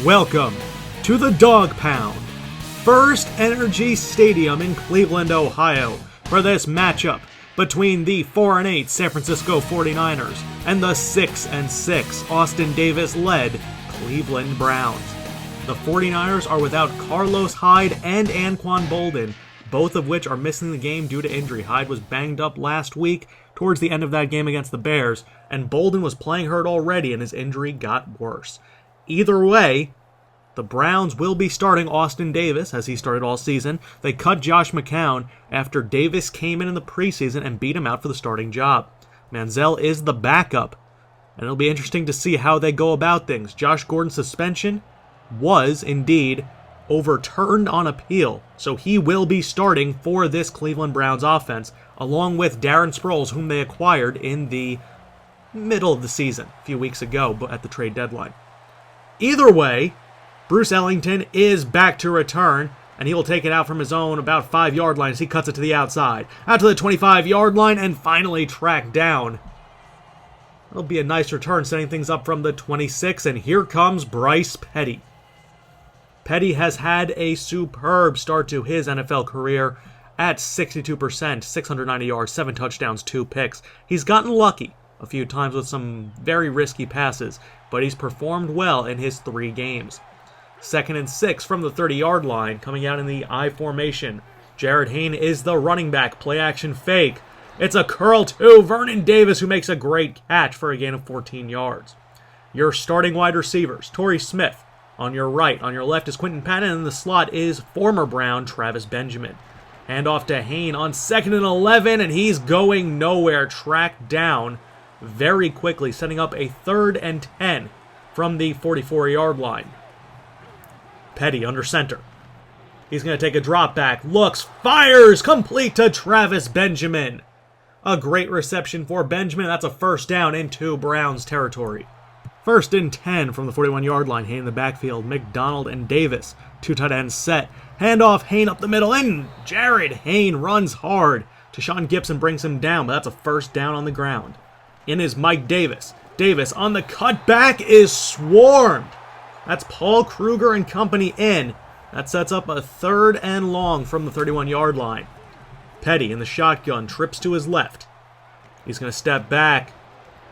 Welcome to the Dog Pound, First Energy Stadium in Cleveland, Ohio, for this matchup between the 4-8 San Francisco 49ers and the 6-6 Austin Davis-led Cleveland Browns. The 49ers are without Carlos Hyde and Anquan Boldin, both of which are missing the game due to injury. Hyde was banged up last week towards the end of that game against the Bears, and Boldin was playing hurt already and his injury got worse. Either way, the Browns will be starting Austin Davis, as he started all season. They cut Josh McCown after Davis came in the preseason and beat him out for the starting job. Manziel is the backup, and it'll be interesting to see how they go about things. Josh Gordon's suspension was indeed overturned on appeal, so he will be starting for this Cleveland Browns offense, along with Darren Sproles, whom they acquired in the middle of the season, a few weeks ago, but at the trade deadline. Either way, Bruce Ellington is back to return, and he will take it out from his own about 5-yard line as he cuts it to the outside. Out to the 25-yard line and finally tracked down. It'll be a nice return, setting things up from the 26, and here comes Bryce Petty. Petty has had a superb start to his NFL career at 62%, 690 yards, 7 touchdowns, 2 picks. He's gotten lucky a few times with some very risky passes, but he's performed well in his 3 games. 2nd and 6 from the 30-yard line, coming out in the I formation. Jared Hayne is the running back, play action fake. It's a curl to Vernon Davis, who makes a great catch for a gain of 14 yards. Your starting wide receivers, Torrey Smith on your right. On your left is Quinton Patton, and in the slot is former Brown Travis Benjamin. Hand off to Hayne on 2nd and 11, and he's going nowhere, tracked down very quickly, setting up a 3rd and 10 from the 44-yard line. Petty under center. He's going to take a drop back, looks, fires, complete to Travis Benjamin. A great reception for Benjamin. That's a first down into Browns territory. 1st and 10 from the 41-yard line. Hayne in the backfield. McDonald and Davis. 2 tight ends set. Handoff, Hayne up the middle, and Jared Hayne runs hard. Tashawn Gibson brings him down, but that's a first down on the ground. In is Mike Davis. Davis on the cutback is swarmed. That's Paul Kruger and company in. That sets up a 3rd and long from the 31-yard line. Petty in the shotgun, trips to his left. He's going to step back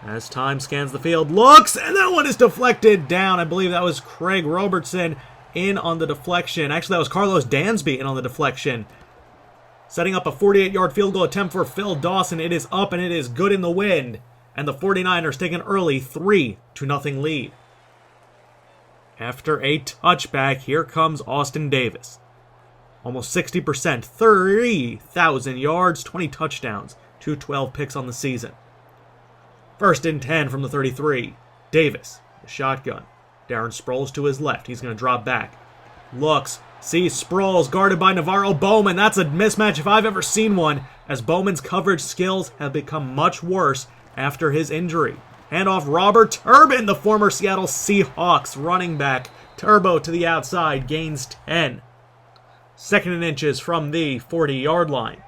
as time scans the field. Looks, and that one is deflected down. I believe that was Craig Robertson in on the deflection. Actually, that was Carlos Dansby in on the deflection. Setting up a 48-yard field goal attempt for Phil Dawson. It is up, and it is good in the wind. And the 49ers take an early 3-0 lead. After a touchback, here comes Austin Davis. Almost 60%, 3,000 yards, 20 touchdowns, 212 picks on the season. 1st and 10 from the 33. Davis, the shotgun. Darren Sproles to his left. He's going to drop back. Looks, sees Sproles guarded by Navarro Bowman. That's a mismatch if I've ever seen one, as Bowman's coverage skills have become much worse after his injury. Handoff Robert Turbin, the former Seattle Seahawks running back. Turbo to the outside, gains 10. 2nd and inches from the 40-yard line.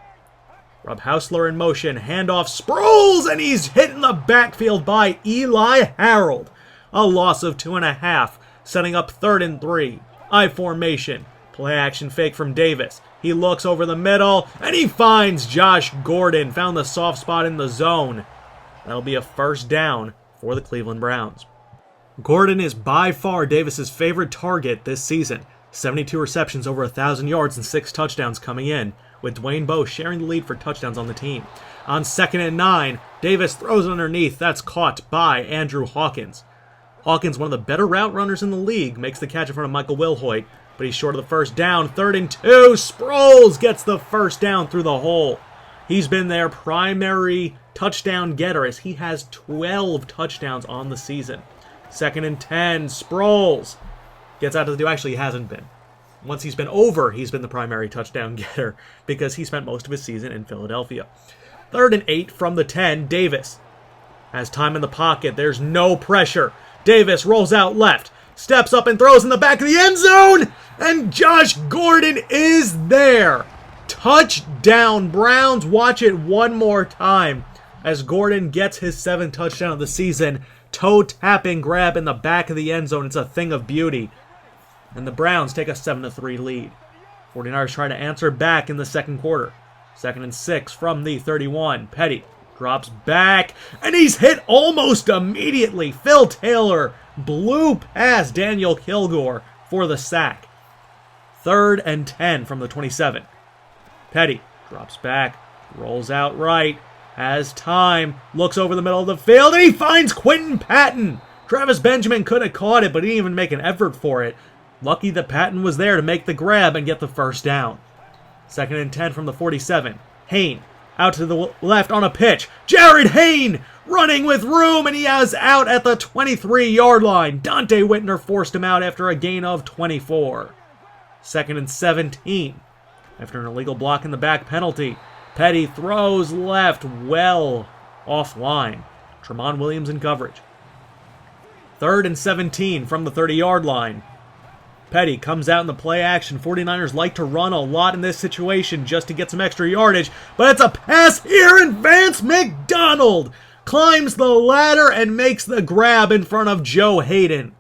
Rob Hausler in motion, handoff Sproles, and he's hit in the backfield by Eli Harold. A loss of 2.5, setting up 3rd and 3. I formation, play action fake from Davis. He looks over the middle, and he finds Josh Gordon, found the soft spot in the zone. That'll be a first down for the Cleveland Browns. Gordon is by far Davis's favorite target this season. 72 receptions, over 1,000 yards, and 6 touchdowns coming in, with Dwayne Bowe sharing the lead for touchdowns on the team. On 2nd and 9, Davis throws it underneath. That's caught by Andrew Hawkins. Hawkins, one of the better route runners in the league, makes the catch in front of Michael Wilhoit, but he's short of the first down. 3rd and 2, Sproles gets the first down through the hole. He's been their primary touchdown getter, as he has 12 touchdowns on the season. 2nd and 10, Sproles gets out to the... Actually, he hasn't been. Once he's been over, he's been the primary touchdown getter because he spent most of his season in Philadelphia. 3rd and 8 from the 10, Davis has time in the pocket. There's no pressure. Davis rolls out left, steps up and throws in the back of the end zone, and Josh Gordon is there. Touchdown, Browns. Watch it one more time as Gordon gets his 7th touchdown of the season. Toe tapping grab in the back of the end zone. It's a thing of beauty. and the Browns take a 7-3 lead. 49ers try to answer back in the second quarter. 2nd and 6 from the 31. Petty drops back, and he's hit almost immediately. Phil Taylor blew past Daniel Kilgore for the sack. 3rd and 10 from the 27. Petty drops back, rolls out right, has time, looks over the middle of the field, and he finds Quinton Patton. Travis Benjamin could have caught it, but he didn't even make an effort for it. Lucky that Patton was there to make the grab and get the first down. 2nd and 10 from the 47. Hain out to the left on a pitch. Jared Hain running with room, and he is out at the 23-yard line. Dante Whitner forced him out after a gain of 24. 2nd and 17. After an illegal block in the back penalty, Petty throws left well offline. Tramon Williams in coverage. 3rd and 17 from the 30-yard line. Petty comes out in the play action. 49ers like to run a lot in this situation just to get some extra yardage, but it's a pass here, and Vance McDonald climbs the ladder and makes the grab in front of Joe Hayden.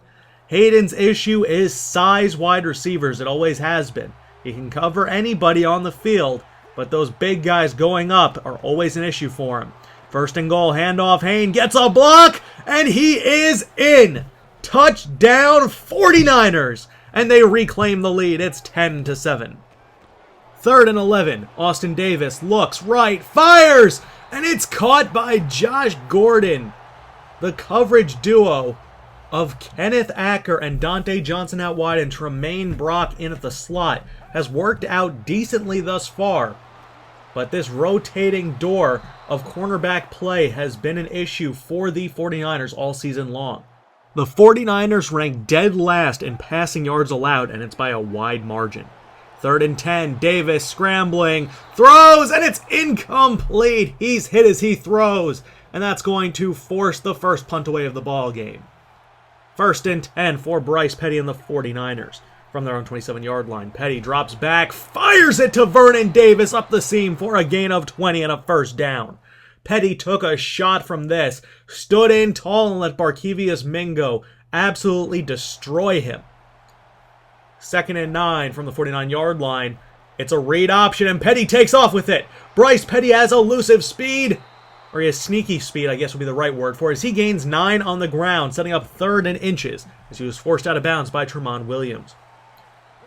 Hayden's issue is size wide receivers. It always has been. He can cover anybody on the field, but those big guys going up are always an issue for him. 1st and goal, handoff, Hain gets a block, and he is in. Touchdown 49ers, and they reclaim the lead. It's 10-7. 3rd and 11, Austin Davis looks right, fires, and it's caught by Josh Gordon. The coverage duo of Kenneth Acker and Dante Johnson out wide and Tremaine Brock in at the slot has worked out decently thus far. But this rotating door of cornerback play has been an issue for the 49ers all season long. The 49ers rank dead last in passing yards allowed, and it's by a wide margin. 3rd and 10, Davis scrambling, throws, and it's incomplete. He's hit as he throws, and that's going to force the first punt away of the ball game. 1st and 10 for Bryce Petty and the 49ers. From their own 27-yard line, Petty drops back, fires it to Vernon Davis up the seam for a gain of 20 and a first down. Petty took a shot from this, stood in tall and let Barkevius Mingo absolutely destroy him. 2nd and 9 from the 49-yard line. It's a read option, and Petty takes off with it. Bryce Petty has elusive speed, or he has sneaky speed, I guess would be the right word for it, as he gains 9 on the ground, setting up 3rd and inches, as he was forced out of bounds by Tramon Williams.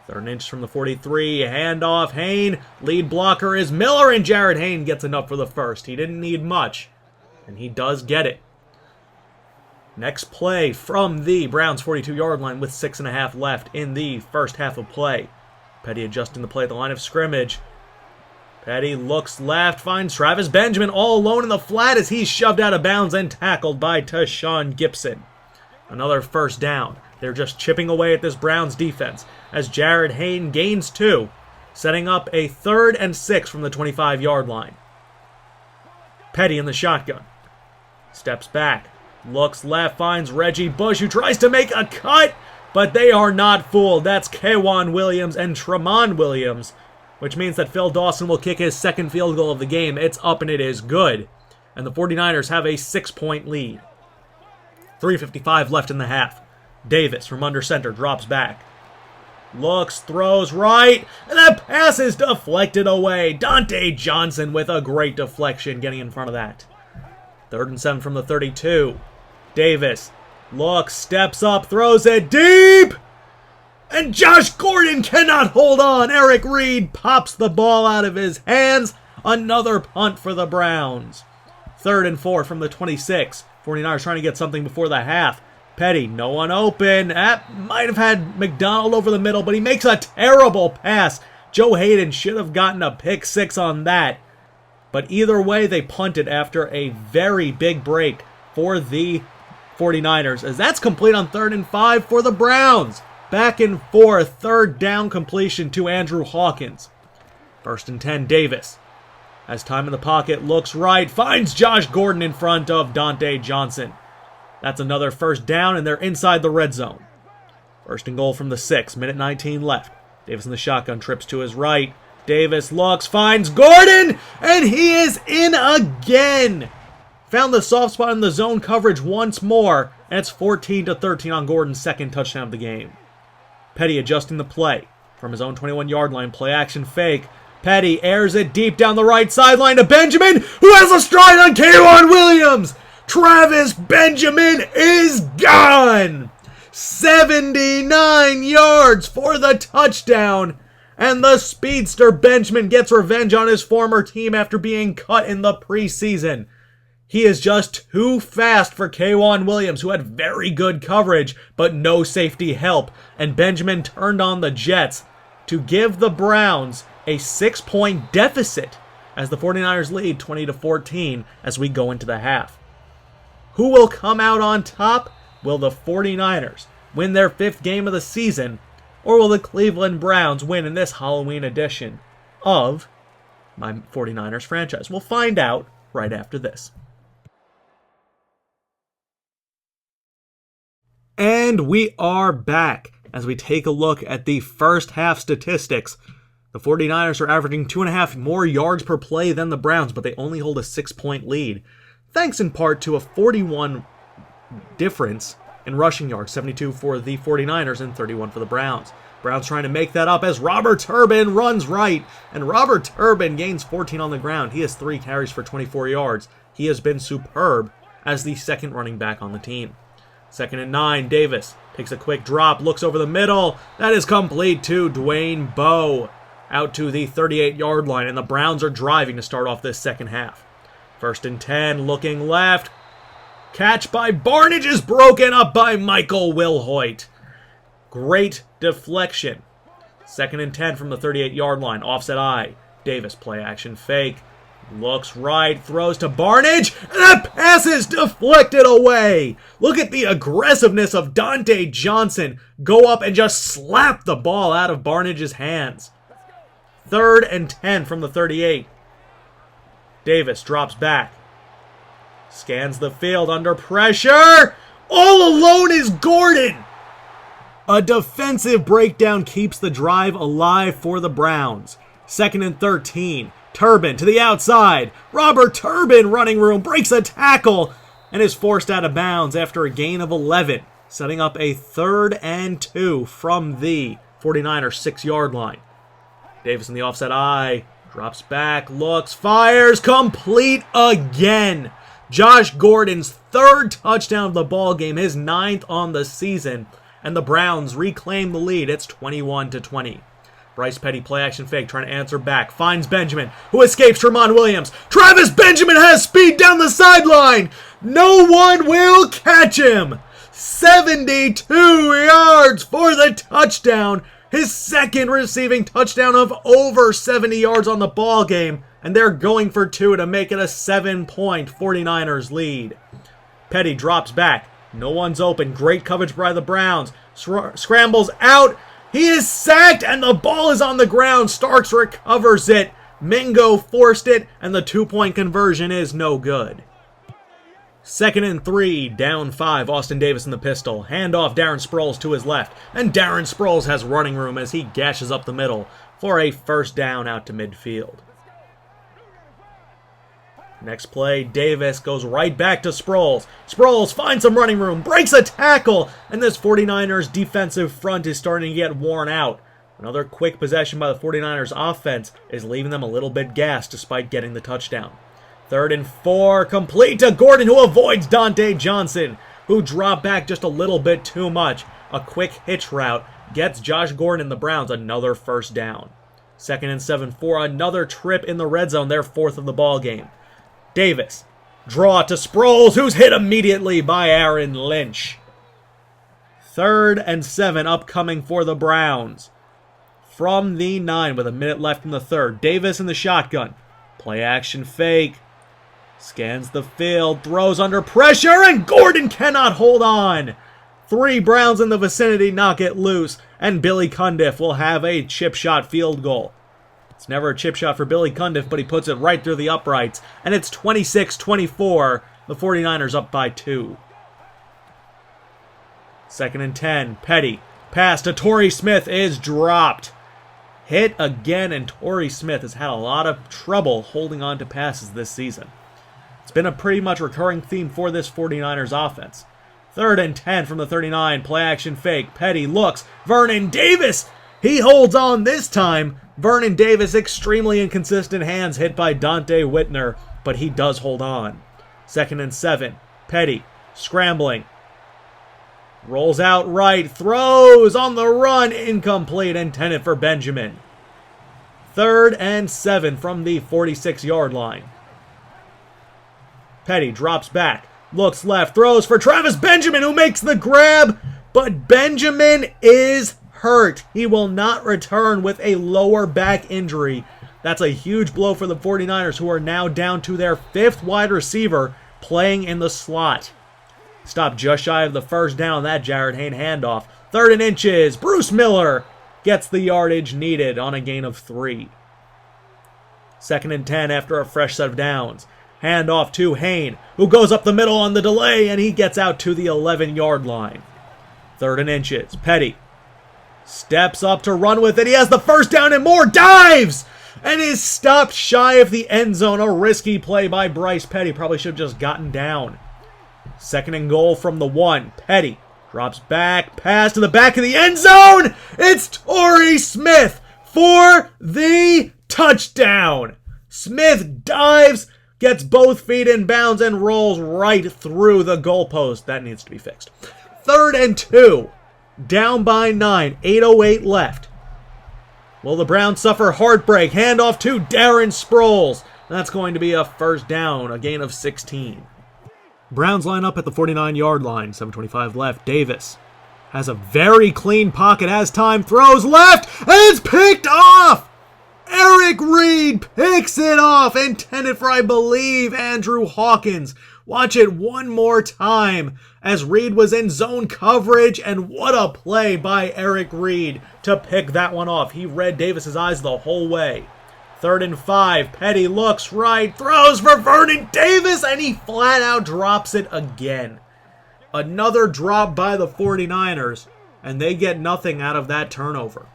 3rd and inch from the 43, handoff, Hain, lead blocker is Miller, and Jared Hain gets enough for the first. He didn't need much, and he does get it. Next play from the Browns' 42-yard line with 6.5 left in the first half of play. Petty adjusting the play at the line of scrimmage. Petty looks left, finds Travis Benjamin all alone in the flat as he's shoved out of bounds and tackled by Tashawn Gibson. Another first down. They're just chipping away at this Browns defense as Jared Hain gains 2, setting up a 3rd and 6 from the 25-yard line. Petty in the shotgun. Steps back, looks left, finds Reggie Bush, who tries to make a cut, but they are not fooled. That's K'Wan Williams and Tramon Williams, which means that Phil Dawson will kick his second field goal of the game. It's up and it is good. And the 49ers have a 6-point lead. 3:55 left in the half. Davis from under center drops back. Looks, throws right, and that pass is deflected away. Dante Johnson with a great deflection getting in front of that. 3rd and 7 from the 32. Davis looks, steps up, throws it deep, and Josh Gordon cannot hold on. Eric Reed pops the ball out of his hands. Another punt for the Browns. 3rd and 4 from the 26. 49ers trying to get something before the half. Petty, no one open. That might have had McDonald over the middle, but he makes a terrible pass. Joe Hayden should have gotten a pick 6 on that. But either way, they punted after a very big break for the 49ers, as that's complete on 3rd and 5 for the Browns. Back and forth, 3rd down completion to Andrew Hawkins. 1st and 10, Davis. Has time in the pocket, looks right, finds Josh Gordon in front of Dante Johnson. That's another first down, and they're inside the red zone. 1st and goal from the 6, minute 19 left. Davis in the shotgun, trips to his right. Davis looks, finds Gordon, and he is in again. Found the soft spot in the zone coverage once more, and it's 14-13 on Gordon's second touchdown of the game. Petty adjusting the play. From his own 21-yard line, play action fake. Petty airs it deep down the right sideline to Benjamin, who has a stride on K'Waun Williams. Travis Benjamin is gone. 79 yards for the touchdown. And the speedster Benjamin gets revenge on his former team after being cut in the preseason. He is just too fast for K'Waun Williams, who had very good coverage, but no safety help. And Benjamin turned on the Jets to give the Browns a 6-point deficit as the 49ers lead 20-14 as we go into the half. Who will come out on top? Will the 49ers win their 5th game of the season, or will the Cleveland Browns win in this Halloween edition of my 49ers franchise? We'll find out right after this. And we are back as we take a look at the first half statistics. The 49ers are averaging 2.5 more yards per play than the Browns, but they only hold a 6-point lead, thanks in part to a 41 difference in rushing yards, 72 for the 49ers and 31 for the Browns. Browns trying to make that up as Robert Turbin runs right, and Robert Turbin gains 14 on the ground. He has 3 carries for 24 yards. He has been superb as the second running back on the team. 2nd and 9, Davis takes a quick drop, looks over the middle. That is complete to Dwayne Bowe out to the 38-yard line, and the Browns are driving to start off this second half. 1st and 10, looking left. Catch by Barnidge is broken up by Michael Wilhoit. Great deflection. 2nd and 10 from the 38-yard line. Offset I. Davis play action fake. Looks right, throws to Barnidge, and that pass is deflected away. Look at the aggressiveness of Dante Johnson. Go up and just slap the ball out of Barnidge's hands. 3rd and 10 from the 38. Davis drops back. Scans the field under pressure. All alone is Gordon. A defensive breakdown keeps the drive alive for the Browns. 2nd and 13. Turbin to the outside. Robert Turbin, running room, breaks a tackle and is forced out of bounds after a gain of 11, setting up a 3rd and 2 from the 49ers 6-yard line. Davis in the offset I, drops back, looks, fires, complete again. Josh Gordon's 3rd touchdown of the ball game, his 9th on the season, and the Browns reclaim the lead. It's 21-20. Bryce Petty play action fake, trying to answer back. Finds Benjamin, who escapes Tramon Williams. Travis Benjamin has speed down the sideline. No one will catch him. 72 yards for the touchdown. His 2nd receiving touchdown of over 70 yards on the ball game. And they're going for 2 to make it a 7-point 49ers lead. Petty drops back. No one's open. Great coverage by the Browns. Scrambles out. He is sacked, and the ball is on the ground. Starks recovers it. Mingo forced it, and the 2-point conversion is no good. 2nd and 3, down 5. Austin Davis in the pistol. Handoff Darren Sproles to his left, and Darren Sproles has running room as he gashes up the middle for a 1st down out to midfield. Next play, Davis goes right back to Sproles. Sproles finds some running room, breaks a tackle, and this 49ers defensive front is starting to get worn out. Another quick possession by the 49ers offense is leaving them a little bit gassed despite getting the touchdown. 3rd and 4, complete to Gordon, who avoids Dante Johnson, who dropped back just a little bit too much. A quick hitch route gets Josh Gordon and the Browns another 1st down. 2nd and 7 for another trip in the red zone, their 4th of the ball game. Davis, draw to Sproles, who's hit immediately by Aaron Lynch. 3rd and 7 upcoming for the Browns. From the 9 with a minute left in the 3rd. Davis in the shotgun. Play action fake. Scans the field, throws under pressure, and Gordon cannot hold on. 3 Browns in the vicinity knock it loose, and Billy Cundiff will have a chip shot field goal. It's never a chip shot for Billy Cundiff, but he puts it right through the uprights, and it's 26-24, the 49ers up by 2. 2nd and 10, Petty. Pass to Torrey Smith is dropped. Hit again, and Torrey Smith has had a lot of trouble holding on to passes this season. It's been a pretty much recurring theme for this 49ers offense. 3rd and 10 from the 39. Play action fake. Petty looks. Vernon Davis. He holds on this time. Vernon Davis, extremely inconsistent hands hit by Dante Whitner, but he does hold on. 2nd and 7. Petty scrambling. Rolls out right. Throws on the run. Incomplete. Intended for Benjamin. 3rd and 7 from the 46-yard line. Petty drops back. Looks left, throws for Travis Benjamin, who makes the grab, but Benjamin is hurt. He will not return with a lower back injury. That's a huge blow for the 49ers, who are now down to their 5th wide receiver playing in the slot. Stopped just shy of the first down, that Jared Hayne handoff. 3rd and inches, Bruce Miller gets the yardage needed on a gain of 3. 2nd and 10 after a fresh set of downs. Hand off to Hayne, who goes up the middle on the delay, and he gets out to the 11-yard line. 3rd and inches. Petty steps up to run with it. He has the first down and more. Dives! And is stopped shy of the end zone. A risky play by Bryce Petty. Probably should have just gotten down. 2nd and goal from the 1. Petty drops back. Pass to the back of the end zone. It's Torrey Smith for the touchdown. Smith dives, gets both feet in bounds, and rolls right through the goalpost. That needs to be fixed. 3rd and 2. Down by 9. 8:08 left. Will the Browns suffer heartbreak? Handoff to Darren Sproles. That's going to be a first down, a gain of 16. Browns line up at the 49-yard line. 7:25 left. Davis has a very clean pocket as time, throws left, and it's picked off! Eric Reed picks it off, intended for, I believe, Andrew Hawkins. Watch it one more time as Reed was in zone coverage, and what a play by Eric Reed to pick that one off. He read Davis's eyes the whole way. 3rd and 5. Petty looks right, throws for Vernon Davis, and he flat out drops it again. Another drop by the 49ers, and they get nothing out of that turnover.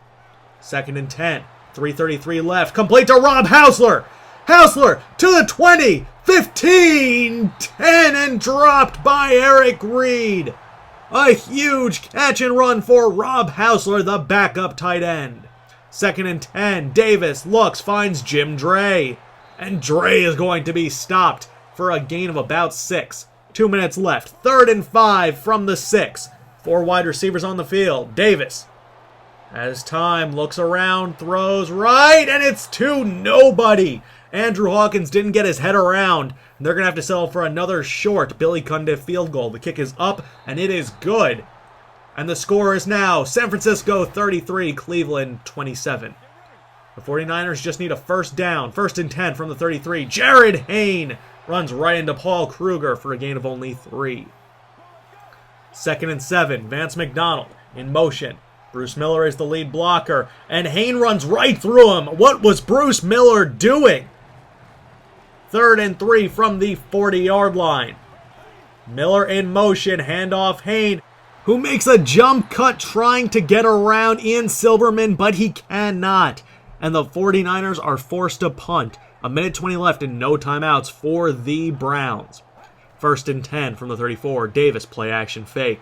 2nd and 10. 3:33 left. Complete to Rob Hausler. Hausler to the 20. 15. 10 and dropped by Eric Reed. A huge catch and run for Rob Hausler, the backup tight end. 2nd and 10. Davis looks, finds Jim Dre. And Dre is going to be stopped for a gain of about 6. 2 minutes left. 3rd and 5 from the 6. 4 wide receivers on the field. Davis has time, looks around, throws right, and it's to nobody. Andrew Hawkins didn't get his head around. They're going to have to settle for another short Billy Cundiff field goal. The kick is up, and it is good. And the score is now San Francisco 33, Cleveland 27. The 49ers just need a first down. 1st and 10 from the 33. Jared Hayne runs right into Paul Kruger for a gain of only 3. 2nd and 7. Vance McDonald in motion. Bruce Miller is the lead blocker, and Hayne runs right through him. What was Bruce Miller doing? 3rd and 3 from the 40-yard line. Miller in motion, handoff Hayne, who makes a jump cut trying to get around Ian Silberman, but he cannot. And the 49ers are forced to punt. 1:20 left and no timeouts for the Browns. 1st and 10 from the 34. Davis play action fake.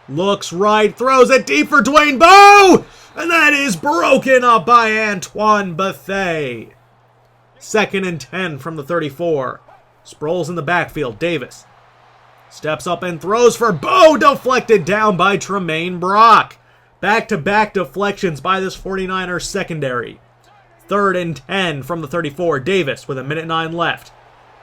Looks right, throws it deep for Dwayne Bowe! And that is broken up by Antoine Bethea. 2nd and 10 from the 34. Sproles in the backfield. Davis steps up and throws for Bowe, deflected down by Tremaine Brock. Back-to-back deflections by this 49ers secondary. 3rd and 10 from the 34. Davis with 1:09 left.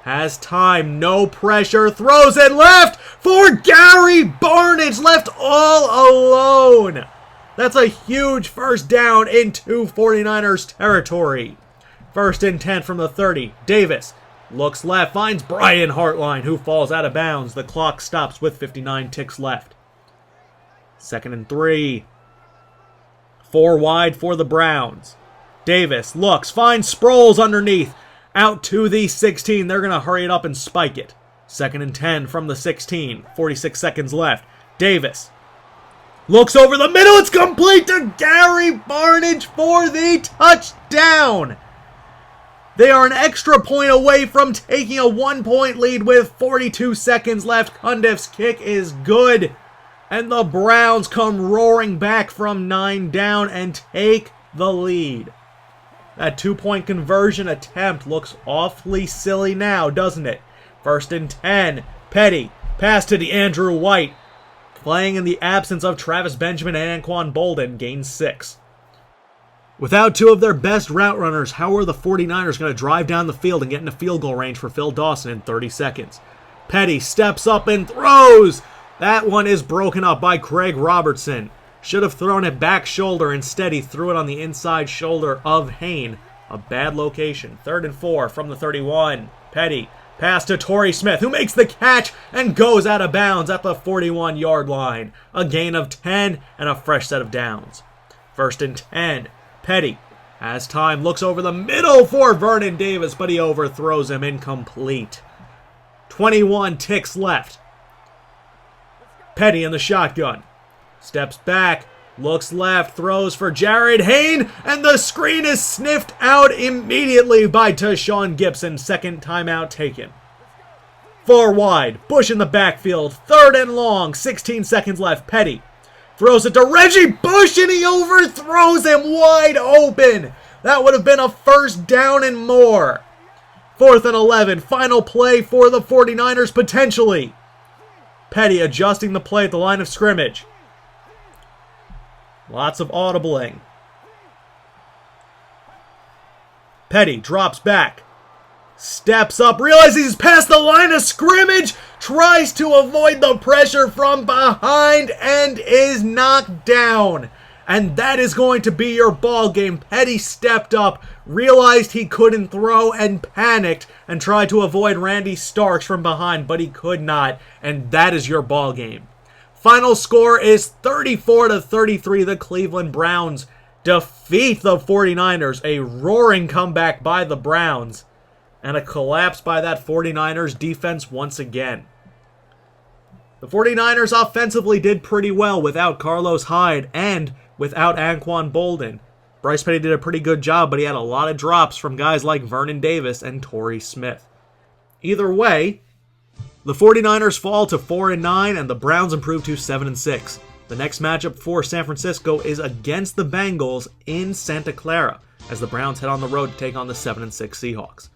Has time, no pressure, throws it left for Gary Barnidge, left all alone. That's a huge first down into 49ers territory. 1st and 10 from the 30. Davis looks left, finds Brian Hartline, who falls out of bounds. The clock stops with 59 ticks left. 2nd and 3. 4 wide for the Browns. Davis looks, finds Sproles underneath. Out to the 16. They're going to hurry it up and spike it. 2nd and 10 from the 16. 46 seconds left. Davis looks over the middle. It's complete to Gary Barnidge for the touchdown. They are an extra point away from taking a 1-point lead with 42 seconds left. Cundiff's kick is good. And the Browns come roaring back from 9 down and take the lead. That 2-point conversion attempt looks awfully silly now, doesn't it? 1st and 10. Petty. Pass to DeAndrew White. Playing in the absence of Travis Benjamin and Anquan Bolden. Gains 6. Without 2 of their best route runners, how are the 49ers going to drive down the field and get into field goal range for Phil Dawson in 30 seconds? Petty steps up and throws! That one is broken up by Craig Robertson. Should have thrown it back shoulder. Instead, he threw it on the inside shoulder of Hain. A bad location. 3rd and 4 from the 31. Petty. Pass to Torrey Smith, who makes the catch and goes out of bounds at the 41-yard line. A gain of 10 and a fresh set of downs. 1st and 10. Petty has time, looks over the middle for Vernon Davis, but he overthrows him, incomplete. 21 ticks left. Petty in the shotgun. Steps back, looks left, throws for Jared Hain, and the screen is sniffed out immediately by Tashawn Gibson. 2nd timeout taken. 4 wide, Bush in the backfield, 3rd and long, 16 seconds left. Petty throws it to Reggie Bush, and he overthrows him wide open. That would have been a 1st down and more. 4th and 11, final play for the 49ers potentially. Petty adjusting the play at the line of scrimmage. Lots of audibling. Petty drops back. Steps up, realizes he's past the line of scrimmage, tries to avoid the pressure from behind, and is knocked down. And that is going to be your ball game. Petty stepped up, realized he couldn't throw, and panicked, and tried to avoid Randy Starks from behind, but he could not, and that is your ball game. Final score is 34-33. The Cleveland Browns defeat the 49ers. A roaring comeback by the Browns. And a collapse by that 49ers defense once again. The 49ers offensively did pretty well without Carlos Hyde and without Anquan Bolden. Bryce Petty did a pretty good job, but he had a lot of drops from guys like Vernon Davis and Torrey Smith. Either way, the 49ers fall to 4-9 and the Browns improve to 7-6. The next matchup for San Francisco is against the Bengals in Santa Clara as the Browns head on the road to take on the 7-6 Seahawks.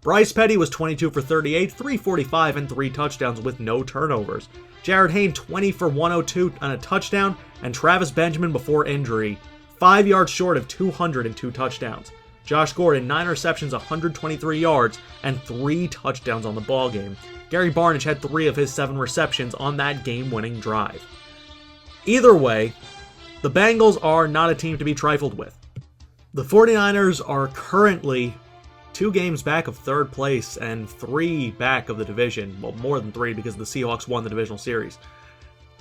Bryce Petty was 22 for 38, 345, and 3 touchdowns with no turnovers. Jared Hain 20 for 102 and a touchdown, and Travis Benjamin before injury 5 yards short of 202 touchdowns. Josh Gordon 9 receptions, 123 yards, and 3 touchdowns on the ballgame. Gary Barnidge had 3 of his 7 receptions on that game-winning drive. Either way, the Bengals are not a team to be trifled with. The 49ers are currently 2 games back of 3rd place and 3 back of the division. Well, more than 3 because the Seahawks won the divisional series.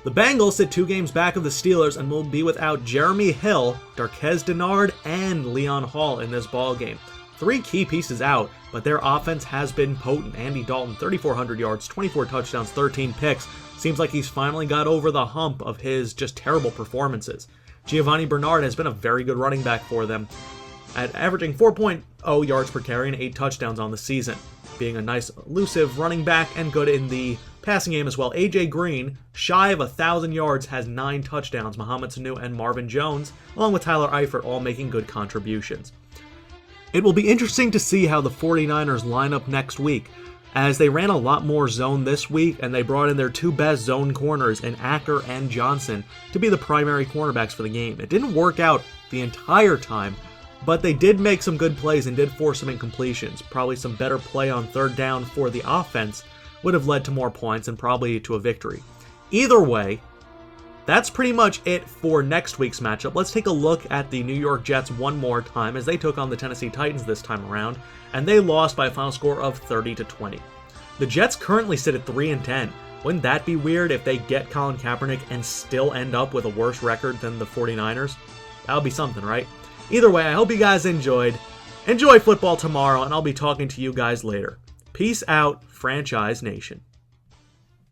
The Bengals sit 2 games back of the Steelers and will be without Jeremy Hill, Darqueze Dennard, and Leon Hall in this ballgame. 3 key pieces out, but their offense has been potent. Andy Dalton, 3,400 yards, 24 touchdowns, 13 picks. Seems like he's finally got over the hump of his just terrible performances. Giovanni Bernard has been a very good running back for them, at averaging 4.0 yards per carry and 8 touchdowns on the season, being a nice elusive running back and good in the passing game as well. AJ Green, shy of 1,000 yards, has 9 touchdowns. Mohamed Sanu and Marvin Jones, along with Tyler Eifert, all making good contributions. It will be interesting to see how the 49ers line up next week, as they ran a lot more zone this week, and they brought in their 2 best zone corners in Acker and Johnson to be the primary cornerbacks for the game. It didn't work out the entire time, but they did make some good plays and did force some incompletions. Probably some better play on 3rd down for the offense would have led to more points and probably to a victory. Either way, that's pretty much it for next week's matchup. Let's take a look at the New York Jets one more time as they took on the Tennessee Titans this time around, and they lost by a final score of 30-20. The Jets currently sit at 3-10. Wouldn't that be weird if they get Colin Kaepernick and still end up with a worse record than the 49ers? That would be something, right? Either way, I hope you guys enjoyed. Enjoy football tomorrow, and I'll be talking to you guys later. Peace out, Franchise Nation.